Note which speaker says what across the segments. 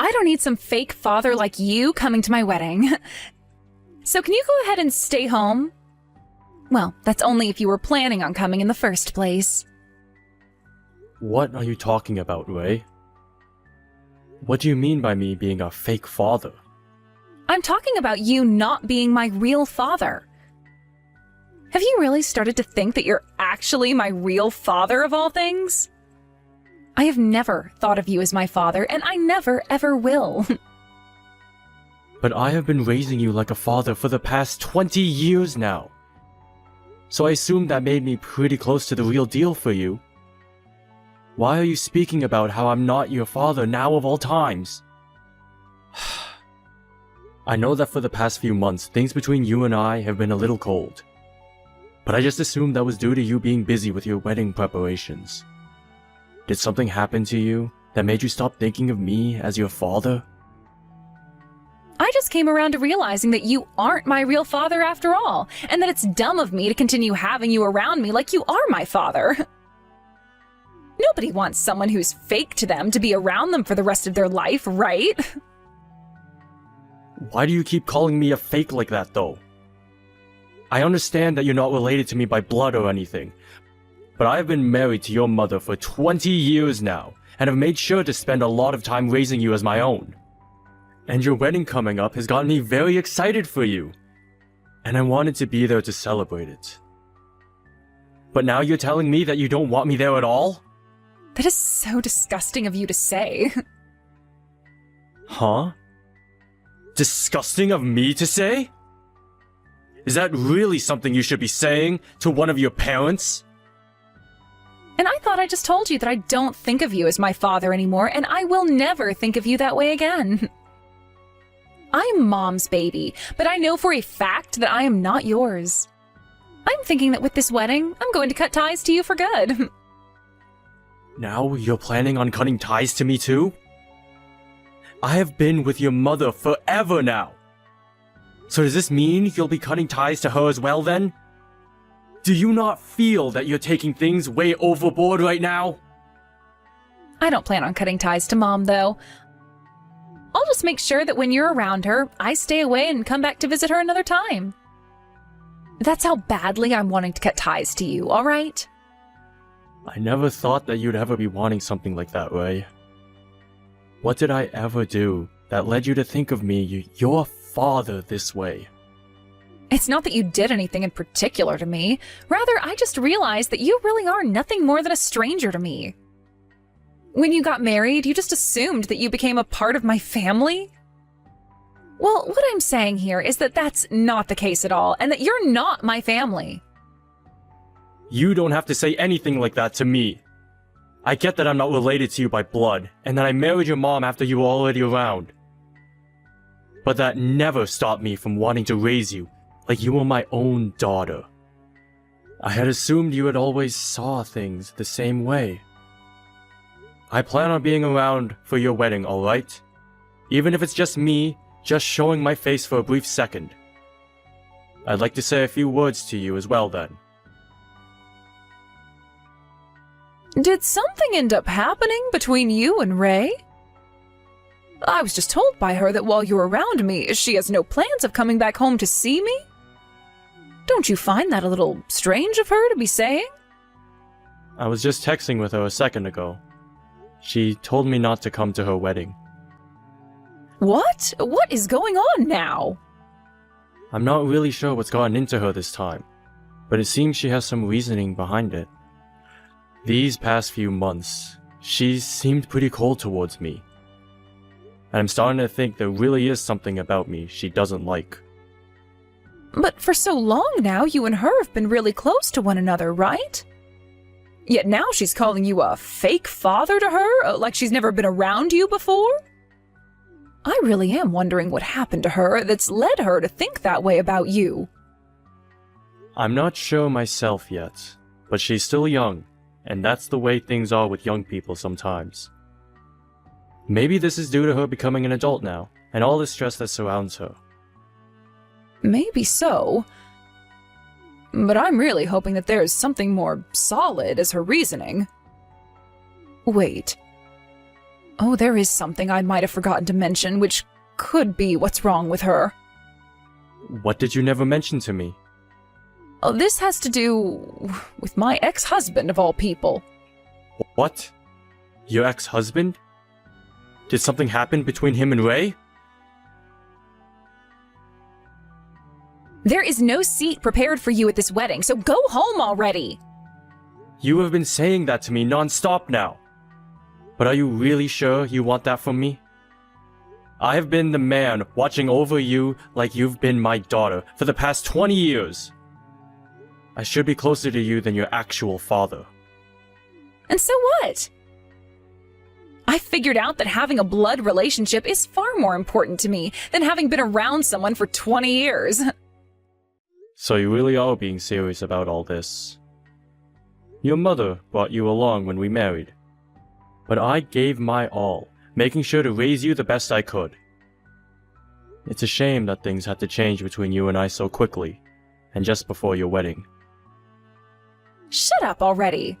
Speaker 1: I don't need some fake father like you coming to my wedding. So can you go ahead and stay home? Well, that's only if you were planning on coming in the first place.
Speaker 2: What are you talking about, Ray? What do you mean by me being a fake father?
Speaker 1: I'm talking about you not being my real father. Have you really started to think that you're actually my real father of all things? I have never thought of you as my father, and I never ever will.
Speaker 2: But I have been raising you like a father for the past 20 years now. So I assume that made me pretty close to the real deal for you. Why are you speaking about how I'm not your father now of all times? I know that for the past few months, things between you and I have been a little cold. But I just assumed that was due to you being busy with your wedding preparations. Did something happen to you that made you stop thinking of me as your father?
Speaker 1: I just came around to realizing that you aren't my real father after all, and that it's dumb of me to continue having you around me like you are my father. Nobody wants someone who's fake to them to be around them for the rest of their life, right?
Speaker 2: Why do you keep calling me a fake like that, though? I understand that you're not related to me by blood or anything, but I have been married to your mother for 20 years now, and have made sure to spend a lot of time raising you as my own. And your wedding coming up has gotten me very excited for you, and I wanted to be there to celebrate it. But now you're telling me that you don't want me there at all?
Speaker 1: That is so disgusting of you to say.
Speaker 2: Huh? Disgusting of me to say? Is that really something you should be saying to one of your parents?
Speaker 1: And I thought I just told you that I don't think of you as my father anymore, and I will never think of you that way again. I'm Mom's baby, but I know for a fact that I am not yours. I'm thinking that with this wedding, I'm going to cut ties to you for good.
Speaker 2: Now you're planning on cutting ties to me too? I have been with your mother forever now. So does this mean you'll be cutting ties to her as well then? Do you not feel that you're taking things way overboard right now?
Speaker 1: I don't plan on cutting ties to Mom, though. I'll just make sure that when you're around her, I stay away and come back to visit her another time. That's how badly I'm wanting to cut ties to you, all right?
Speaker 2: I never thought that you'd ever be wanting something like that, Ray. What did I ever do that led you to think of me, your father, this way?
Speaker 1: It's not that you did anything in particular to me. Rather, I just realized that you really are nothing more than a stranger to me. When you got married, you just assumed that you became a part of my family? Well, what I'm saying here is that that's not the case at all, and that you're not my family.
Speaker 2: You don't have to say anything like that to me. I get that I'm not related to you by blood, and that I married your mom after you were already around. But that never stopped me from wanting to raise you like you were my own daughter. I had assumed you had always saw things the same way. I plan on being around for your wedding, alright? Even if it's just me, just showing my face for a brief second. I'd like to say a few words to you as well then.
Speaker 1: Did something end up happening between you and Ray? I was just told by her that while you're around me, she has no plans of coming back home to see me. Don't you find that a little strange of her to be saying?
Speaker 2: I was just texting with her a second ago. She told me not to come to her wedding.
Speaker 1: What? What is going on now?
Speaker 2: I'm not really sure what's gotten into her this time, but it seems she has some reasoning behind it. These past few months, she's seemed pretty cold towards me. And I'm starting to think there really is something about me she doesn't like.
Speaker 1: But for so long now, you and her have been really close to one another, right? Yet now she's calling you a fake father to her, like she's never been around you before? I really am wondering what happened to her that's led her to think that way about you.
Speaker 2: I'm not sure myself yet, but she's still young, and that's the way things are with young people sometimes. Maybe this is due to her becoming an adult now, and all the stress that surrounds her.
Speaker 1: Maybe so. But I'm really hoping that there's something more solid as her reasoning. Wait. Oh, there is something I might have forgotten to mention, which could be what's wrong with her.
Speaker 2: What did you never mention to me?
Speaker 1: Oh, this has to do with my ex-husband, of all people.
Speaker 2: What? Your ex-husband? Did something happen between him and Ray?
Speaker 1: There is no seat prepared for you at this wedding, so go home already!
Speaker 2: You have been saying that to me non-stop now. But are you really sure you want that from me? I have been the man watching over you like you've been my daughter for the past 20 years. I should be closer to you than your actual father.
Speaker 1: And so what? I figured out that having a blood relationship is far more important to me than having been around someone for 20 years.
Speaker 2: So you really are being serious about all this. Your mother brought you along when we married. But I gave my all, making sure to raise you the best I could. It's a shame that things had to change between you and I so quickly, and just before your wedding.
Speaker 1: Shut up already.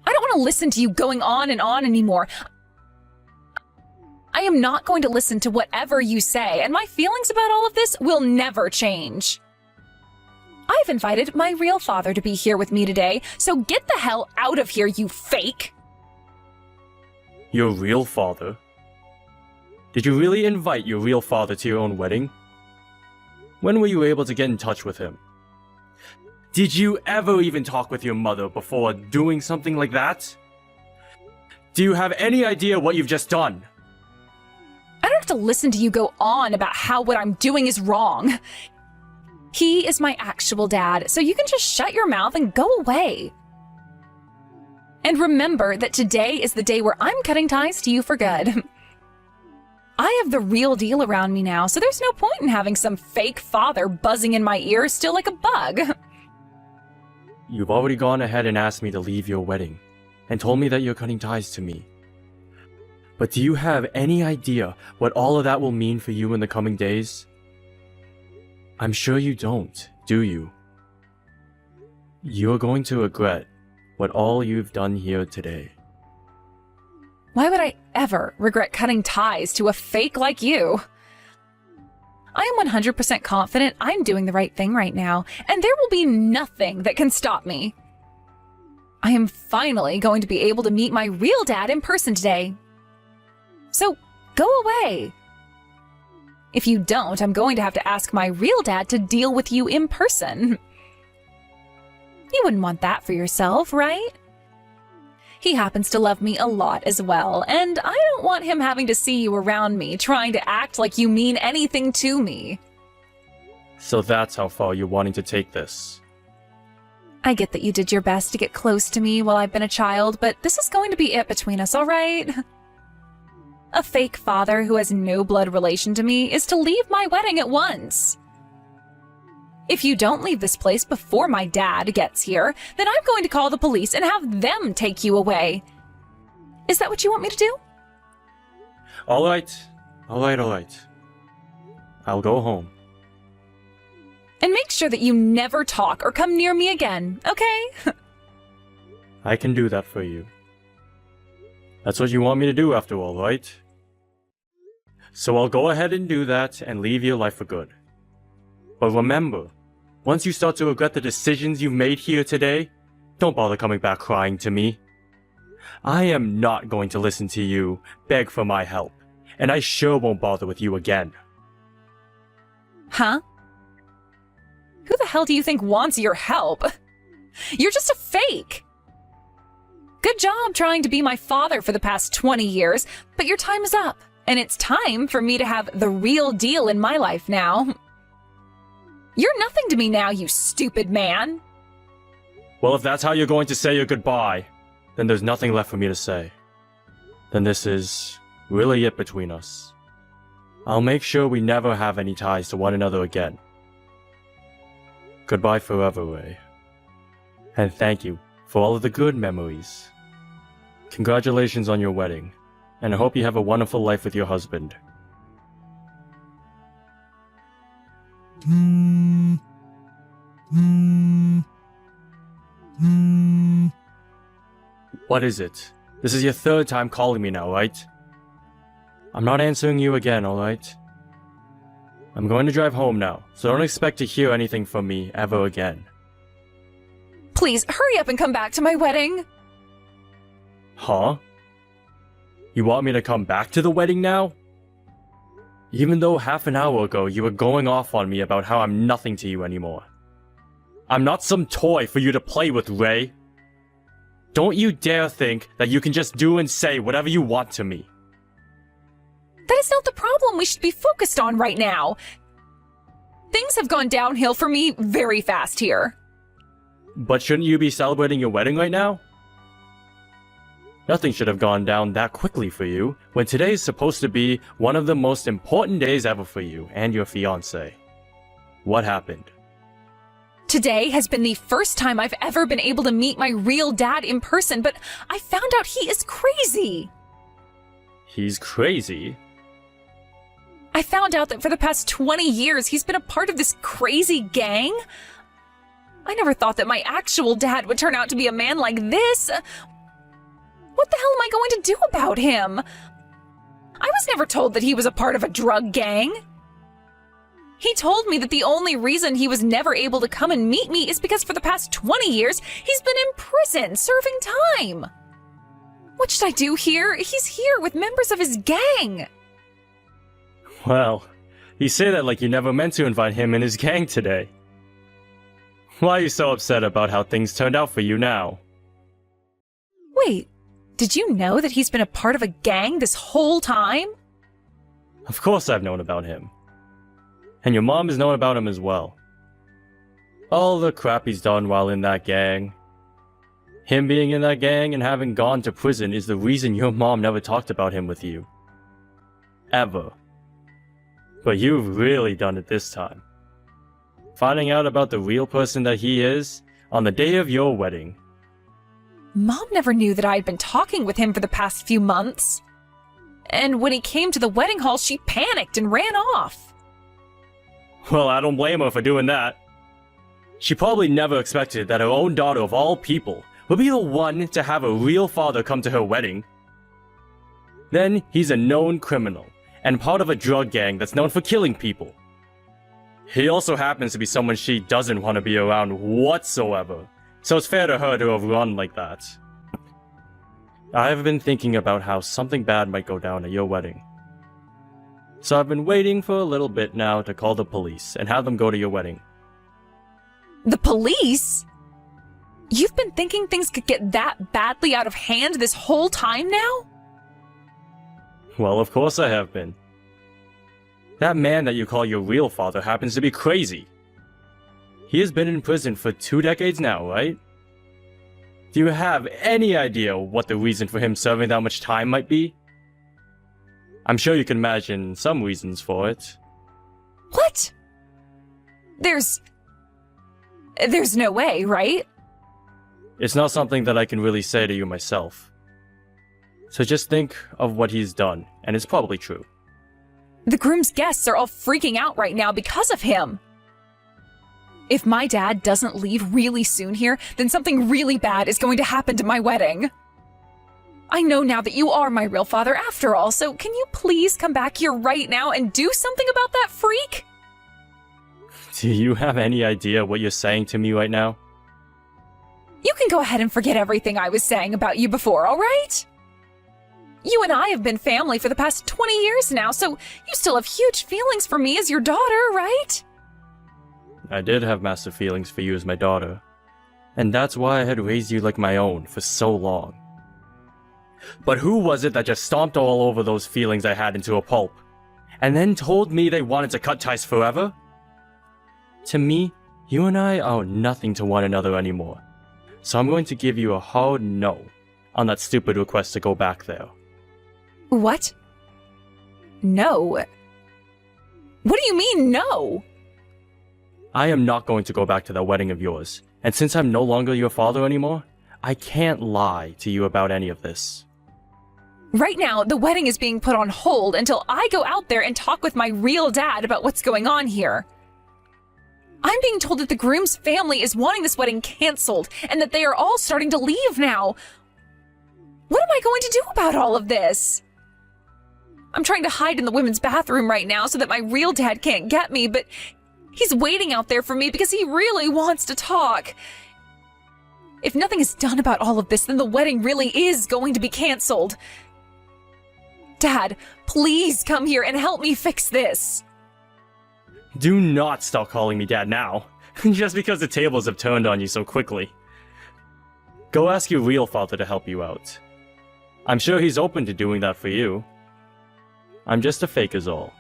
Speaker 1: I don't want to listen to you going on and on anymore. I am not going to listen to whatever you say, and my feelings about all of this will never change. I've invited my real father to be here with me today, so get the hell out of here, you fake!
Speaker 2: Your real father? Did you really invite your real father to your own wedding? When were you able to get in touch with him? Did you ever even talk with your mother before doing something like that? Do you have any idea what you've just done?
Speaker 1: I don't have to listen to you go on about how what I'm doing is wrong. He is my actual dad, so you can just shut your mouth and go away. And remember that today is the day where I'm cutting ties to you for good. I have the real deal around me now, so there's no point in having some fake father buzzing in my ear still like a bug.
Speaker 2: You've already gone ahead and asked me to leave your wedding, and told me that you're cutting ties to me. But do you have any idea what all of that will mean for you in the coming days? I'm sure you don't, do you? You're going to regret what all you've done here today.
Speaker 1: Why would I ever regret cutting ties to a fake like you? I am 100% confident I'm doing the right thing right now, and there will be nothing that can stop me. I am finally going to be able to meet my real dad in person today. So, go away. If you don't, I'm going to have to ask my real dad to deal with you in person. You wouldn't want that for yourself, right? He happens to love me a lot as well, and I don't want him having to see you around me trying to act like you mean anything to me.
Speaker 2: So that's how far you're wanting to take this.
Speaker 1: I get that you did your best to get close to me while I've been a child, but this is going to be it between us, all right? A fake father who has no blood relation to me is to leave my wedding at once. If you don't leave this place before my dad gets here, then I'm going to call the police and have them take you away. Is that what you want me to do?
Speaker 2: All right. I'll go home.
Speaker 1: And make sure that you never talk or come near me again, okay?
Speaker 2: I can do that for you. That's what you want me to do after all, right? So I'll go ahead and do that and leave your life for good. But remember, once you start to regret the decisions you made here today, don't bother coming back crying to me. I am not going to listen to you beg for my help, and I sure won't bother with you again.
Speaker 1: Huh? Who the hell do you think wants your help? You're just a fake! Good job trying to be my father for the past 20 years, but your time is up, and it's time for me to have the real deal in my life now. You're nothing to me now, you stupid man!
Speaker 2: Well, if that's how you're going to say your goodbye, then there's nothing left for me to say. Then this is really it between us. I'll make sure we never have any ties to one another again. Goodbye forever, Ray. And thank you for all of the good memories. Congratulations on your wedding, and I hope you have a wonderful life with your husband. What is it? This is your third time calling me now, right? I'm not answering you again, alright? I'm going to drive home now, so don't expect to hear anything from me ever again.
Speaker 1: Please, hurry up and come back to my wedding.
Speaker 2: Huh? You want me to come back to the wedding now? Even though half an hour ago you were going off on me about how I'm nothing to you anymore. I'm not some toy for you to play with, Ray. Don't you dare think that you can just do and say whatever you want to me.
Speaker 1: That is not the problem we should be focused on right now. Things have gone downhill for me very fast here.
Speaker 2: But shouldn't you be celebrating your wedding right now? Nothing should have gone down that quickly for you, when today is supposed to be one of the most important days ever for you and your fiancé. What happened?
Speaker 1: Today has been the first time I've ever been able to meet my real dad in person, but I found out he is crazy.
Speaker 2: He's crazy?
Speaker 1: I found out that for the past 20 years he's been a part of this crazy gang. I never thought that my actual dad would turn out to be a man like this. What the hell am I going to do about him? I was never told that he was a part of a drug gang. He told me that the only reason he was never able to come and meet me is because for the past 20 years, he's been in prison serving time. What should I do here? He's here with members of his gang.
Speaker 2: Well, you say that like you never meant to invite him and his gang today. Why are you so upset about how things turned out for you now?
Speaker 1: Wait, did you know that he's been a part of a gang this whole time?
Speaker 2: Of course I've known about him. And your mom has known about him as well. All the crap he's done while in that gang. Him being in that gang and having gone to prison is the reason your mom never talked about him with you. Ever. But you've really done it this time. Finding out about the real person that he is on the day of your wedding.
Speaker 1: Mom never knew that I had been talking with him for the past few months. And when he came to the wedding hall, she panicked and ran off.
Speaker 2: Well, I don't blame her for doing that. She probably never expected that her own daughter of all people would be the one to have a real father come to her wedding. Then he's a known criminal and part of a drug gang that's known for killing people. He also happens to be someone she doesn't want to be around whatsoever, so it's fair to her to have run like that. I've been thinking about how something bad might go down at your wedding. So I've been waiting for a little bit now to call the police and have them go to your wedding.
Speaker 1: The police? You've been thinking things could get that badly out of hand this whole time now?
Speaker 2: Well, of course I have been. That man that you call your real father happens to be crazy. He has been in prison for 2 decades now, right? Do you have any idea what the reason for him serving that much time might be? I'm sure you can imagine some reasons for it.
Speaker 1: What? There's no way, right?
Speaker 2: It's not something that I can really say to you myself. So just think of what he's done, and it's probably true.
Speaker 1: The groom's guests are all freaking out right now because of him. If my dad doesn't leave really soon here, then something really bad is going to happen to my wedding. I know now that you are my real father after all, so can you please come back here right now and do something about that freak?
Speaker 2: Do you have any idea what you're saying to me right now?
Speaker 1: You can go ahead and forget everything I was saying about you before, all right? You and I have been family for the past 20 years now, so you still have huge feelings for me as your daughter, right?
Speaker 2: I did have massive feelings for you as my daughter, and that's why I had raised you like my own for so long. But who was it that just stomped all over those feelings I had into a pulp, and then told me they wanted to cut ties forever? To me, you and I are nothing to one another anymore, so I'm going to give you a hard no on that stupid request to go back there.
Speaker 1: What? No. What do you mean, no?
Speaker 2: I am not going to go back to that wedding of yours, and since I'm no longer your father anymore, I can't lie to you about any of this.
Speaker 1: Right now, the wedding is being put on hold until I go out there and talk with my real dad about what's going on here. I'm being told that the groom's family is wanting this wedding canceled and that they are all starting to leave now. What am I going to do about all of this? I'm trying to hide in the women's bathroom right now so that my real dad can't get me, but he's waiting out there for me because he really wants to talk. If nothing is done about all of this, then the wedding really is going to be canceled. Dad, please come here and help me fix this.
Speaker 2: Do not stop calling me Dad now, just because the tables have turned on you so quickly. Go ask your real father to help you out. I'm sure he's open to doing that for you. I'm just a fake is all,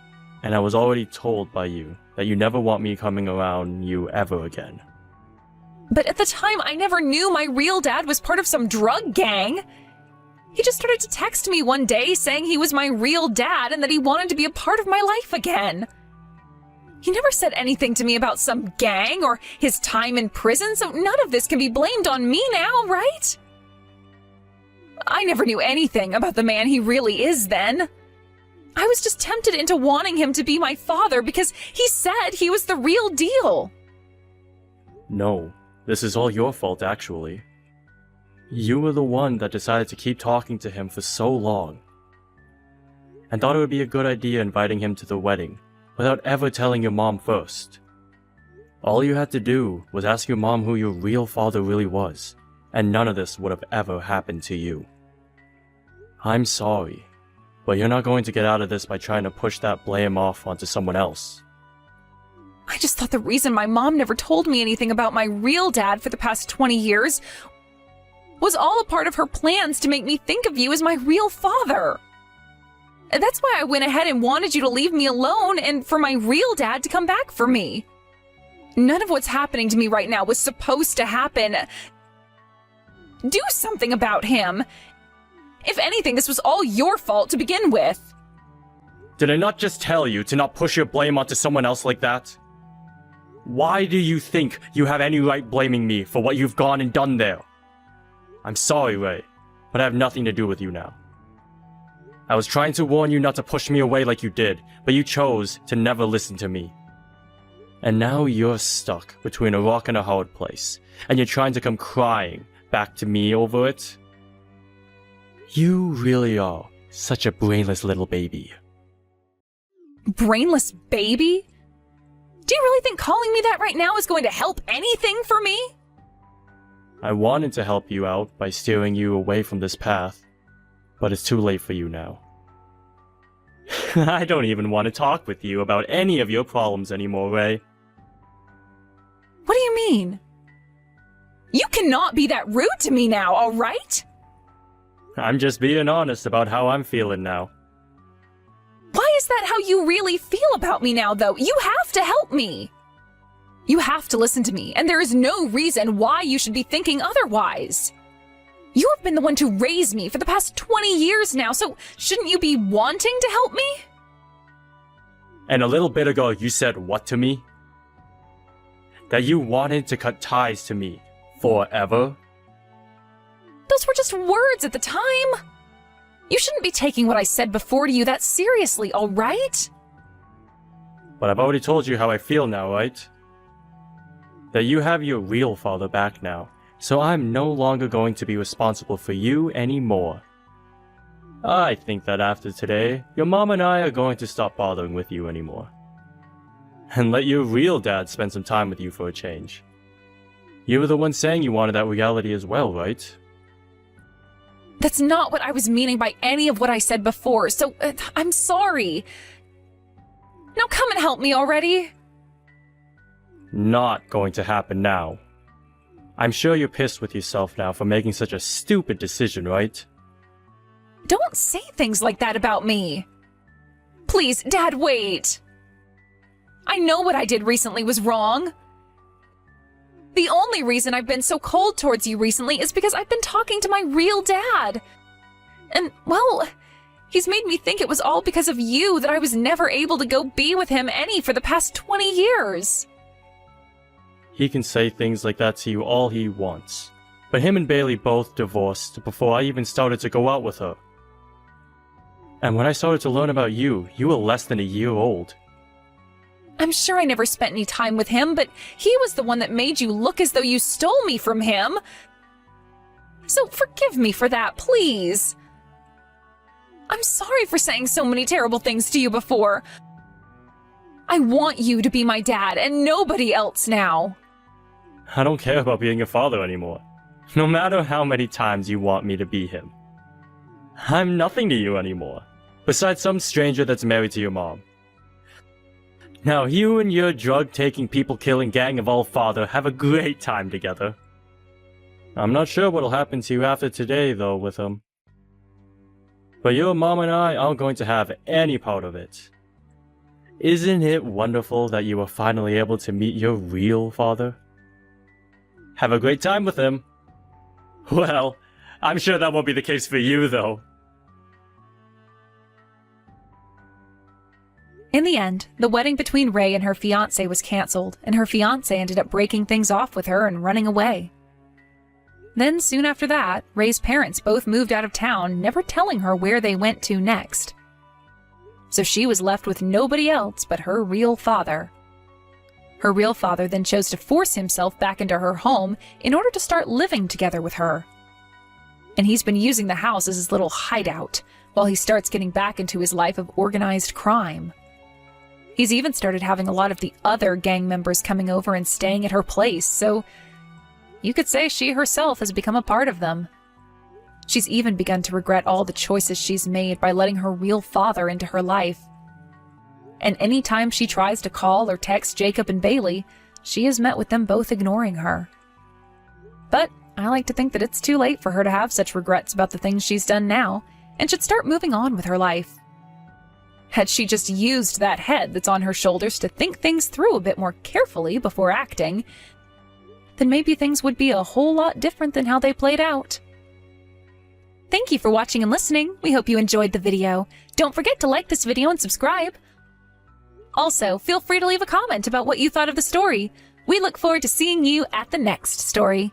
Speaker 2: and I was already told by you that you never want me coming around you ever again.
Speaker 1: But at the time, I never knew my real dad was part of some drug gang. He just started to text me one day saying he was my real dad and that he wanted to be a part of my life again. He never said anything to me about some gang or his time in prison, so none of this can be blamed on me now, right? I never knew anything about the man he really is then. I was just tempted into wanting him to be my father because he said he was the real deal.
Speaker 2: No, this is all your fault, actually. You were the one that decided to keep talking to him for so long, and thought it would be a good idea inviting him to the wedding without ever telling your mom first. All you had to do was ask your mom who your real father really was, and none of this would have ever happened to you. I'm sorry, but you're not going to get out of this by trying to push that blame off onto someone else.
Speaker 1: I just thought the reason my mom never told me anything about my real dad for the past 20 years was all a part of her plans to make me think of you as my real father. That's why I went ahead and wanted you to leave me alone and for my real dad to come back for me. None of what's happening to me right now was supposed to happen. Do something about him. If anything, this was all your fault to begin with.
Speaker 2: Did I not just tell you to not push your blame onto someone else like that? Why do you think you have any right blaming me for what you've gone and done there? I'm sorry, Ray, but I have nothing to do with you now. I was trying to warn you not to push me away like you did, but you chose to never listen to me. And now you're stuck between a rock and a hard place, and you're trying to come crying back to me over it? You really are such a brainless little baby.
Speaker 1: Brainless baby? Do you really think calling me that right now is going to help anything for me?
Speaker 2: I wanted to help you out by steering you away from this path, but it's too late for you now. I don't even want to talk with you about any of your problems anymore, Ray.
Speaker 1: What do you mean? You cannot be that rude to me now, all right?
Speaker 2: I'm just being honest about how I'm feeling now.
Speaker 1: Why is that how you really feel about me now, though? You have to help me. You have to listen to me, and there is no reason why you should be thinking otherwise. You have been the one to raise me for the past 20 years now, so shouldn't you be wanting to help me?
Speaker 2: And a little bit ago, you said what to me? That you wanted to cut ties to me forever?
Speaker 1: Those were just words at the time. You shouldn't be taking what I said before to you that seriously, all right?
Speaker 2: But I've already told you how I feel now, right? That you have your real father back now, so I'm no longer going to be responsible for you anymore. I think that after today, your mom and I are going to stop bothering with you anymore. And let your real dad spend some time with you for a change. You were the one saying you wanted that reality as well, right?
Speaker 1: That's not what I was meaning by any of what I said before, so I'm sorry. Now come and help me already.
Speaker 2: Not going to happen now. I'm sure you're pissed with yourself now for making such a stupid decision, right?
Speaker 1: Don't say things like that about me. Please, Dad, wait. I know what I did recently was wrong. The only reason I've been so cold towards you recently is because I've been talking to my real dad. And, well, he's made me think it was all because of you that I was never able to go be with him any for the past 20 years.
Speaker 2: He can say things like that to you all he wants. But him and Bailey both divorced before I even started to go out with her. And when I started to learn about you, you were less than a year old.
Speaker 1: I'm sure I never spent any time with him, but he was the one that made you look as though you stole me from him. So forgive me for that, please. I'm sorry for saying so many terrible things to you before. I want you to be my dad and nobody else now.
Speaker 2: I don't care about being your father anymore. No matter how many times you want me to be him. I'm nothing to you anymore, besides some stranger that's married to your mom. Now you and your drug-taking, people-killing gang of all father have a great time together. I'm not sure what'll happen to you after today, though, with him. But your mom and I aren't going to have any part of it. Isn't it wonderful that you were finally able to meet your real father? Have a great time with him. Well, I'm sure that won't be the case for you, though.
Speaker 1: In the end, the wedding between Ray and her fiancé was cancelled, and her fiancé ended up breaking things off with her and running away. Then, soon after that, Ray's parents both moved out of town, never telling her where they went to next. So she was left with nobody else but her real father. Her real father then chose to force himself back into her home in order to start living together with her. And he's been using the house as his little hideout, while he starts getting back into his life of organized crime. He's even started having a lot of the other gang members coming over and staying at her place, so you could say she herself has become a part of them. She's even begun to regret all the choices she's made by letting her real father into her life. And any time she tries to call or text Jacob and Bailey, she is met with them both ignoring her. But I like to think that it's too late for her to have such regrets about the things she's done now, and should start moving on with her life. Had she just used that head that's on her shoulders to think things through a bit more carefully before acting, then maybe things would be a whole lot different than how they played out. Thank you for watching and listening. We hope you enjoyed the video. Don't forget to like this video and subscribe. Also, feel free to leave a comment about what you thought of the story. We look forward to seeing you at the next story.